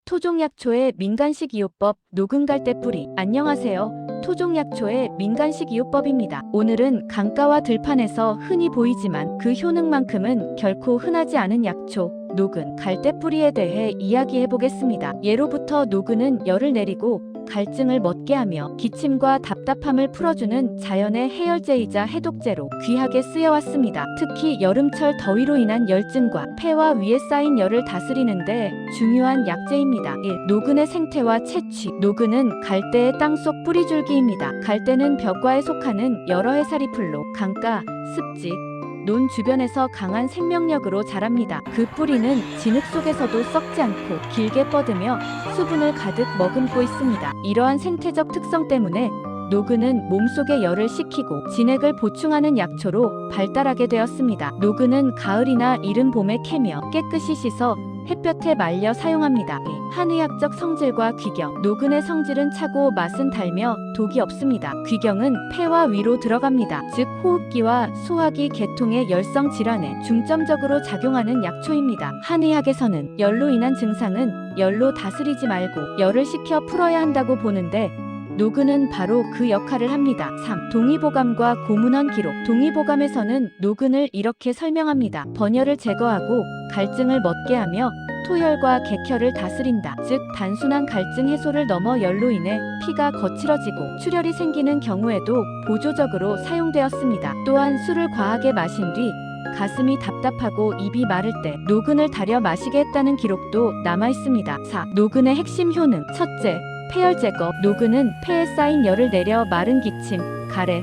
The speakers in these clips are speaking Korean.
토종약초의 민간식이요법 녹은갈대뿌리. 안녕하세요. 토종약초의 민간식이요법입니다. 오늘은 강가와 들판에서 흔히 보이지만 그 효능만큼은 결코 흔하지 않은 약초 녹은 갈대뿌리에 대해 이야기해 보겠습니다. 예로부터 녹은은 열을 내리고 갈증을 멎게 하며 기침과 답답함을 풀어주는 자연의 해열제이자 해독제로 귀하게 쓰여왔습니다. 특히 여름철 더위로 인한 열증과 폐와 위에 쌓인 열을 다스리는 데 중요한 약재입니다. 1. 녹은의 생태와 채취. 녹은은 갈대의 땅속 뿌리줄기입니다. 갈대는 벽과에 속하는 여러 해살이 풀로 강가, 습지, 논 주변에서 강한 생명력으로 자랍니다. 그 뿌리는 진흙 속에서도 썩지 않고 길게 뻗으며 수분을 가득 머금고 있습니다. 이러한 생태적 특성 때문에 녹은은 몸속의 열을 식히고 진액을 보충하는 약초로 발달하게 되었습니다. 녹은은 가을이나 이른 봄에 캐며 깨끗이 씻어 햇볕에 말려 사용합니다. 한의학적 성질과 귀경. 녹은의 성질은 차고 맛은 달며 독이 없습니다. 귀경은 폐와 위로 들어갑니다. 즉 호흡기와 소화기 계통의 열성 질환에 중점적으로 작용하는 약초입니다. 한의학에서는 열로 인한 증상은 열로 다스리지 말고 열을 식혀 풀어야 한다고 보는데 녹은은 바로 그 역할을 합니다. 3. 동의보감과 고문헌 기록. 동의보감에서는 녹은을 이렇게 설명합니다. 번열을 제거하고 갈증을 멎게 하며 토혈과 객혈을 다스린다. 즉 단순한 갈증 해소를 넘어 열로 인해 피가 거칠어지고 출혈이 생기는 경우에도 보조적으로 사용되었습니다. 또한 술을 과하게 마신 뒤 가슴이 답답하고 입이 마를 때 녹은을 달여 마시게 했다는 기록도 남아있습니다. 4. 녹은의 핵심 효능. 첫째, 폐열 제거. 녹은은 폐에 쌓인 열을 내려 마른 기침, 가래,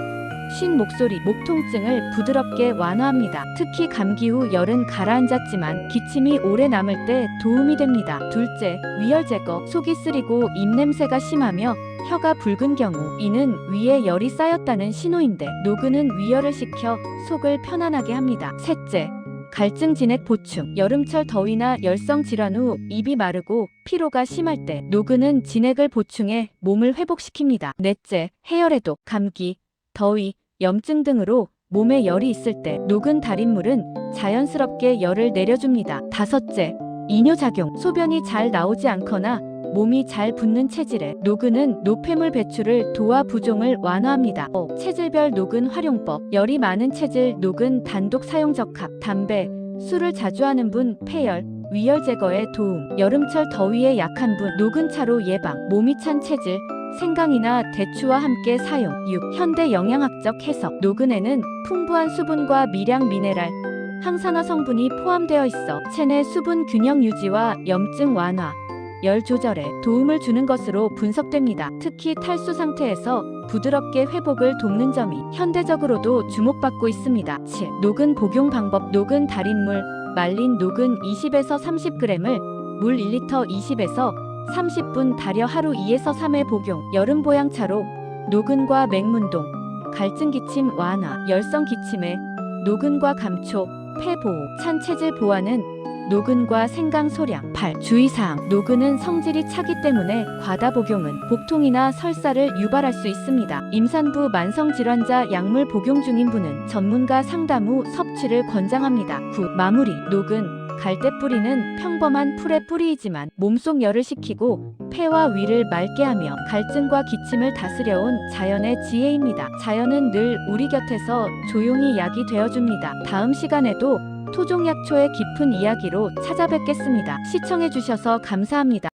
쉰 목소리, 목 통증을 부드럽게 완화합니다. 특히 감기 후 열은 가라앉았지만 기침이 오래 남을 때 도움이 됩니다. 둘째, 위열 제거. 속이 쓰리고 입냄새가 심하며 혀가 붉은 경우 이는 위에 열이 쌓였다는 신호인데 녹은은 위열을 식혀 속을 편안하게 합니다. 셋째, 갈증 진액 보충. 여름철 더위나 열성 질환 후 입이 마르고 피로가 심할 때 녹은은 진액을 보충해 몸을 회복시킵니다. 넷째, 해열해독. 감기, 더위, 염증 등으로 몸에 열이 있을 때 녹은 달인물은 자연스럽게 열을 내려줍니다. 다섯째, 이뇨작용. 소변이 잘 나오지 않거나 몸이 잘 붓는 체질에 녹은은 노폐물 배출을 도와 부종을 완화합니다. 체질별 녹은 활용법. 열이 많은 체질 녹은 단독 사용 적합. 담배, 술을 자주 하는 분 폐열, 위열 제거에 도움. 여름철 더위에 약한 분 녹은 차로 예방. 몸이 찬 체질 생강이나 대추와 함께 사용. 6. 현대 영양학적 해석. 녹은에는 풍부한 수분과 미량 미네랄, 항산화 성분이 포함되어 있어 체내 수분 균형 유지와 염증 완화, 열 조절에 도움을 주는 것으로 분석됩니다. 특히 탈수 상태에서 부드럽게 회복을 돕는 점이 현대적으로도 주목받고 있습니다. 7. 녹은 복용 방법. 녹은 달인물. 말린 녹은 20에서 30g을 물 1리터 20에서 30분 달여 하루 2에서 3회 복용. 여름 보양차로 녹은과 맹문동, 갈증 기침 완화, 열성 기침에 녹은과 감초, 폐 보호, 찬 체질 보완은 녹은과 생강 소량. 8. 주의사항. 녹은은 성질이 차기 때문에 과다 복용은 복통이나 설사를 유발할 수 있습니다. 임산부, 만성질환자, 약물 복용 중인 분은 전문가 상담 후 섭취를 권장합니다. 9. 마무리. 녹은 갈대뿌리는 평범한 풀의 뿌리이지만 몸속 열을 식히고 폐와 위를 맑게 하며 갈증과 기침을 다스려온 자연의 지혜입니다. 자연은 늘 우리 곁에서 조용히 약이 되어줍니다. 다음 시간에도 토종약초의 깊은 이야기로 찾아뵙겠습니다. 시청해주셔서 감사합니다.